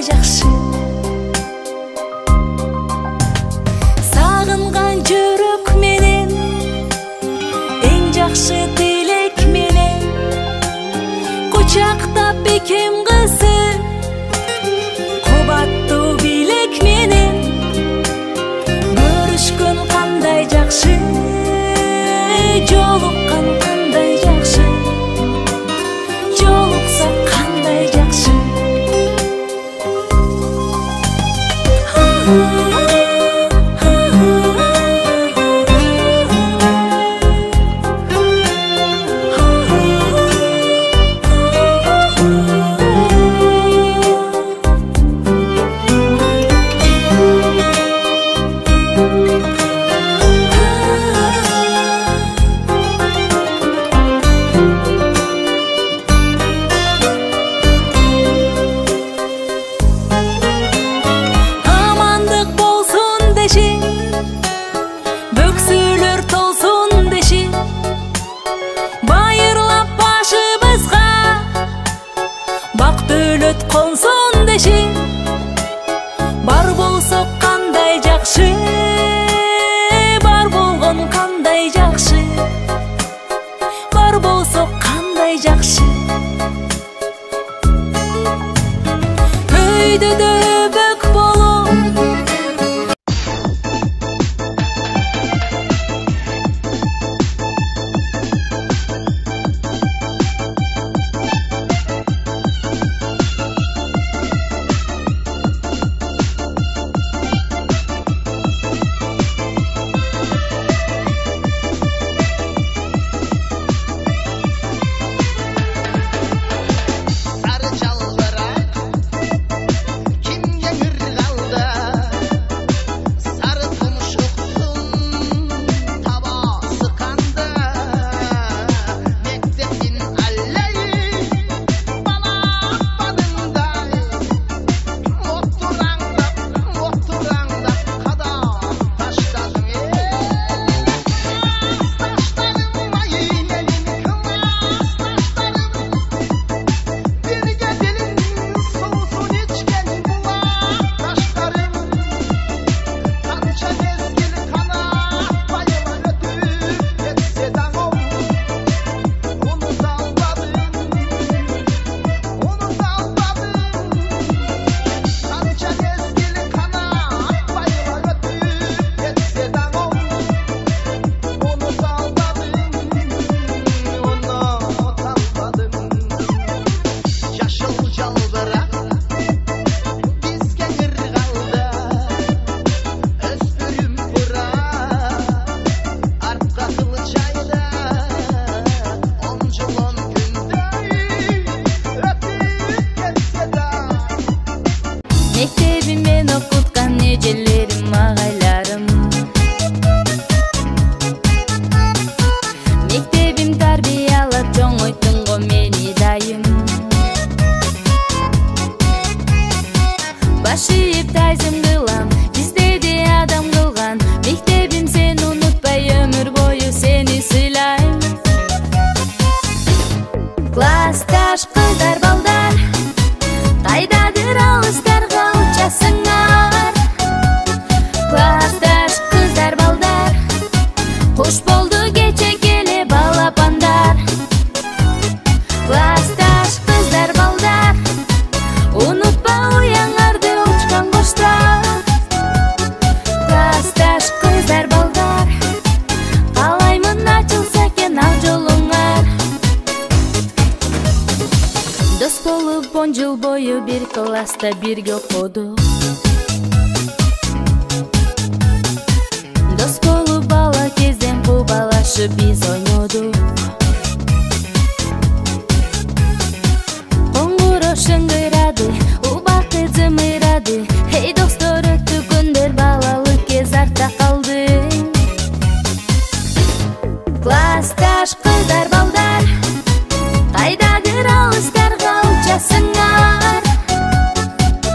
жакшы. Сагынган жүрөк менен, эң жакшы тилек менен, кучактап бекем кызы, кубаттуу билек менен, көрүшкөн кандай жакшы, жолуккан кандай жакшы, жолуксак кандай жакшы. Бөксөлөр толсун деши, байырлап башыбызга, бак дөлөт консун деши, бар болсок кандай жакшы, бар болгон кандай жакшы, бар болсок кандай жакшы. Өйдөдө бөк болуп мектебимен окуткан эжелерим, агайларым. Мектебим тарбиялап чоңойтун го мени дайым. Баш ийип тайзым кылам, биздеди адам кылган. Мектебим сени унутпай, өмүр бою сени сыйлайм. Классташ кыздар балдар, кайдадыр алыстарга учасыңар. Классташ кыздар балдар, кош болду кече келе балапандар. Классташ кыздар балдар, унутпа уяңарды учкан коштар. Классташ кыздар балдар, каалаймын ачылса экен ал жолуңар. Дос болуп 10 жыл бою бир класста бирге окудук. Дос болуп бала кезден кубалашып биз ойнодук. Коңгуроо шыңгырады, убакыт зымырады. Эй достор, өттү күндөр, балалык кез артта калды. Классташ кыздар балдар, кайдадыр алыстарга учасыңар.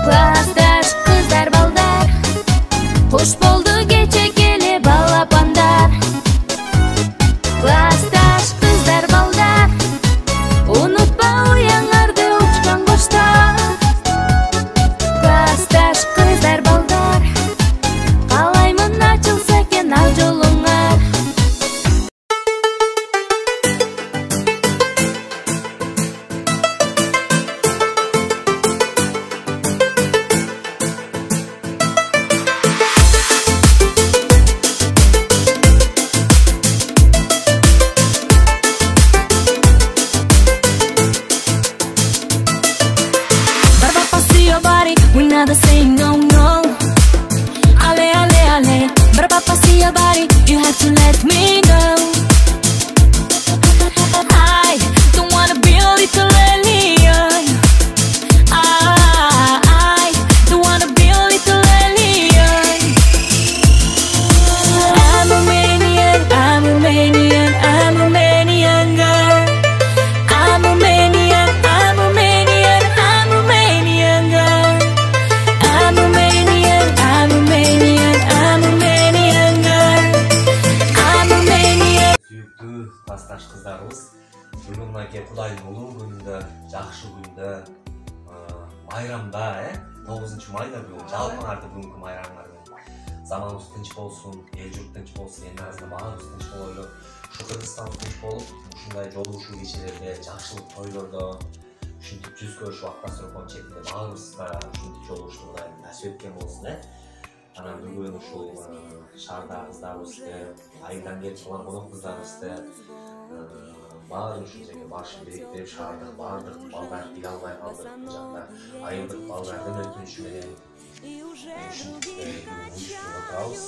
Классташ кыздар балдар, кош болду кече келе балапандар. Классташ nada saying no, no. Ale, ale, ale, but papa see your body, you have to let me know. I don't wanna be a little alien. I don't wanna be a little alien. I'm Romanian, I'm Romanian, I'm Romanian girl. I'm Romanian, I'm Romanian, I'm Romanian girl. I'm Romanian, I'm Romanian, I'm Romanian girl. I'm Romanian. Sүйүктүү классташ кыздарыбыз, бүгүн мынакей Кудайдын улуу күнүндө, жакшы күндө, майрамда, 9 майда бүгүн жалпыңарды бүгүнкү майрамыңар менен заманыбыз тынч болсун, эл журт тынч болсун, эми азыр баарыбыз тынч болойлу. Ушу Кыргызстан тынч болуп, ушундай жолугушуу кечелерде, жакшылык тойлордо, ушинтип жүз көрүшүп аттасыркон четинде баарыбызга ушинтип жолугушуу Кудай насип эткен болсун. Анан бүгүн ушул шаарда кыздарыбызды, айылдан келип калган конок кыздарыбызды баары ушул жерге башын бириктирип, шаардык баардык балдар келе албай калды. Бул жакта айылдык балдардын өтүнүшү менен ушинтип уюштуруп отурабыз.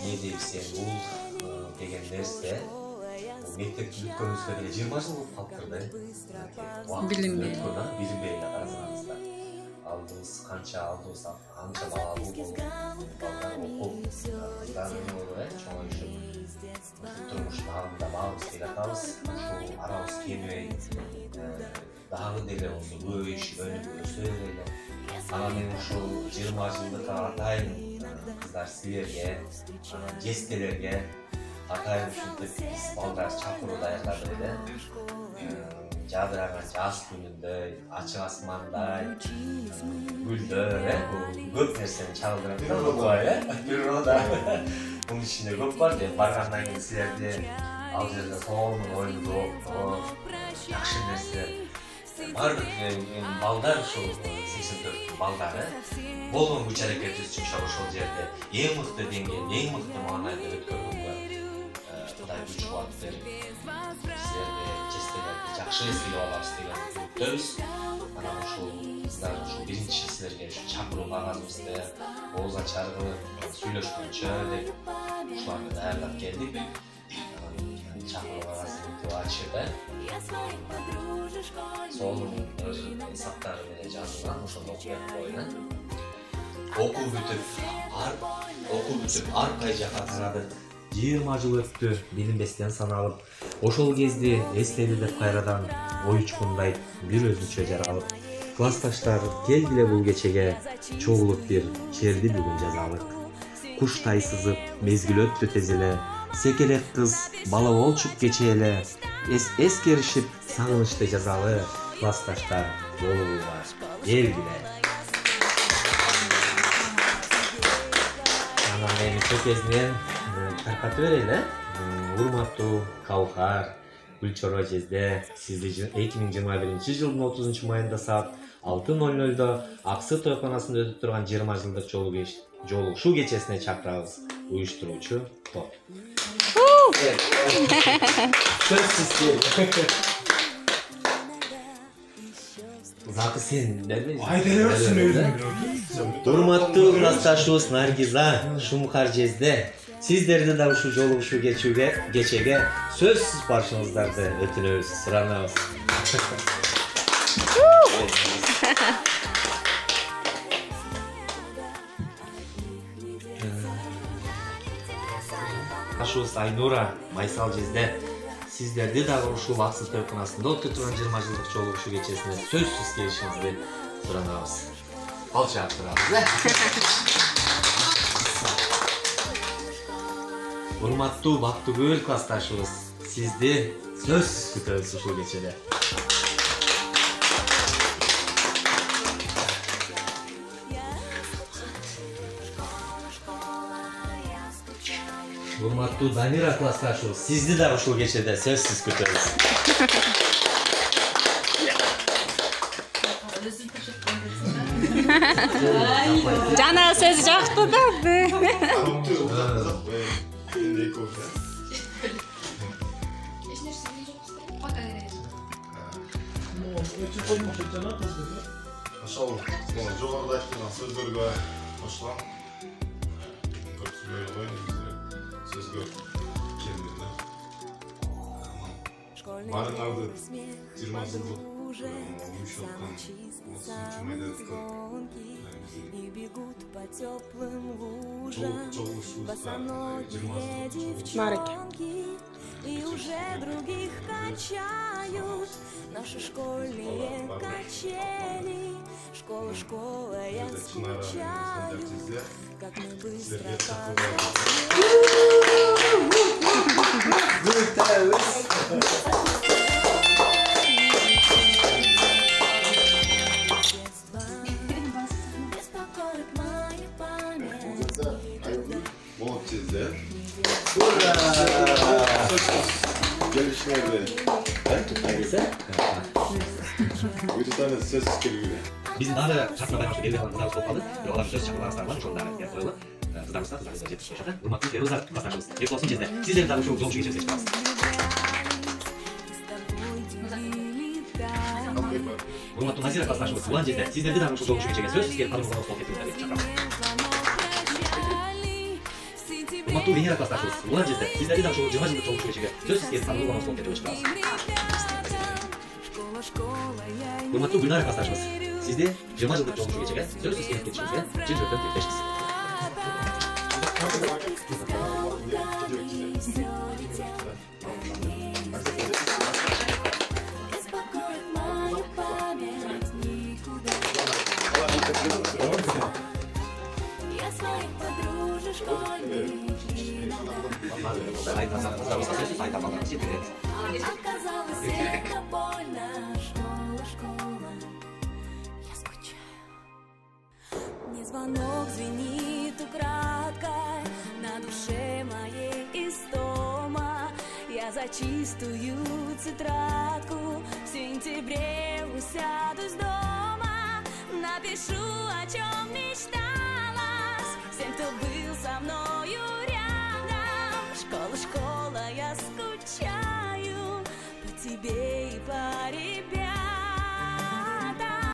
Эмне дейсең, бул деген нерсе мектепти бүткөнүбүзгө деле 20 жыл болуп калыптыр да. Билим бериле карасаңыздар. Алдыбыз канча балалуу болуп, балдар окуп, кыздар болуп, чоңоюшуп, турмуш багында баарыбыз келатабыз. Ушул арабыз кемибей, дагы деле болсо көбөйүшүп, өнүгүп өсө берели. Анан мен ушул 20 жылдыкка атайын кыздар силерге, жестелерге атайын ушинтип биз балдар чакыруу даярдадык эле. Жадыраган жаз күнүндөй, ачык асмандай, гүлдөр, көп нерсени чагылдырат да Кудай, природа. Мунун ичинде көп бар деп баргандан кийин силерди ал жерде сонун оюнду, жакшы нерсе. Бардык балдар ушул 84 балдары болгон күч аракетибиз үчүн ошол жерде эң мыкты деңгээлде, эң мыкты маанайда өткөргөнгө Кудай күч кубат берип, силерди жестелерди жакшы эстелеп алабыз деген үмүттөбүз. Анан ушул кыздар ушул биринчи силерге ушу чакыруу кагазыбызды ооз ачар кылып, сүйлөшкөнчө деп ушуларды даярдап келдик. Чакыруу кагазын бүтүп ачып, сонун өз эсаптары менен жазылган, ошону окуп коюн. Окуу бүтүп ар кай жака тарадык. 20 жыл өттү, билинбестен саналып, ошол кезде эстеди деп кайрадан ой учкундай бир өзүнчө жаралып. Классташтар, келгиле бул кечеге, чогулуп бир черди бүгүн жазалык. Куштай сызып, мезгил өттү тез эле, секелек кыз бала болчуп кече эле, эскеришип сагынычты жазалы. Классташтар, болуңар, келгиле. Анан эми чекесинен таркатып берели, урматтуу Каухар, Гүлчора жезде сизди 2021 жылдын 30 майында саат 6:00 Аксы тойканасында өтүп турган 20 жылдык жолугушуу кечесине чакырабыз. Уюштуруучу топ. Заты сен бербейсиң. Айдале берсин өзүң. Урматтуу классташыбыз Наргиза, Шумкар жезде сиздерди да ушул жолугушуу кечеге сөзсүз барышыңыздарды өтүнөбүз, суранабыз. Кашыбыз Айнура, Майсал жезде сиздерди дагы ушул Аксы тойканасында өтүп турган 20 жылдык жолугушуу кечесине сөзсүз келишиңизди суранабыз. Ал чактырабыз. Урматтуу Бактыгүл классташыбыз, сизди сөзсүз күтөбүз ушул кечеде. Урматтуу Дамира классташыбыз, сизди да ушул кечеде сөзсүз күтөбүз. Жана сөз жакты да. ошол жогоруда айткан сөздөргө кошулам. Көпчүлүк ойлойм сөзгө келдим да. Баарыңарды 20 жылдык уюшаткан осунчу майдатка и бегут по теплым лужам босоногие девчонки, и уже других качают наши школьные качели. Школа, школа, я скучаю, как мы быстро болот кезде келишмеди бутаны сөз келгиле Биздин дагы чакырма байкалышка белгилүү кыздарыбыз болуп калды. Бирок алар сөз чакырганыңыздар бар, ошону дагы коелу. Кыздарыбызга жетип келишет. Урматтуу феруза классташыбыз. Эртең кезде сиздер дагы ушул жолчу кечиңизге чыгасыз. Урматтуу Назира классташыбыз. Улан жерде сиздерди дагы ушул жолчу кечиңизге сөзсүз келип кадырмага болуп кетиңиздер деп чакырам. Урматтуу Венера классташыбыз. Улан жерде сиздерди дагы ушул 20 жылдык жолчу кечиңизге сөзсүз келип кадырмага болуп кетиңиздер деп чакырабыз. Урматтуу Гүлнара классташыбыз. Сизди 20 жылдык жолчу кечиге сөзсүз келип кетишиңизге чын жүрөктөн тилектешпиз. Мне звонок звенит украдкой, на душе моей истома. Я за чистую тетрадку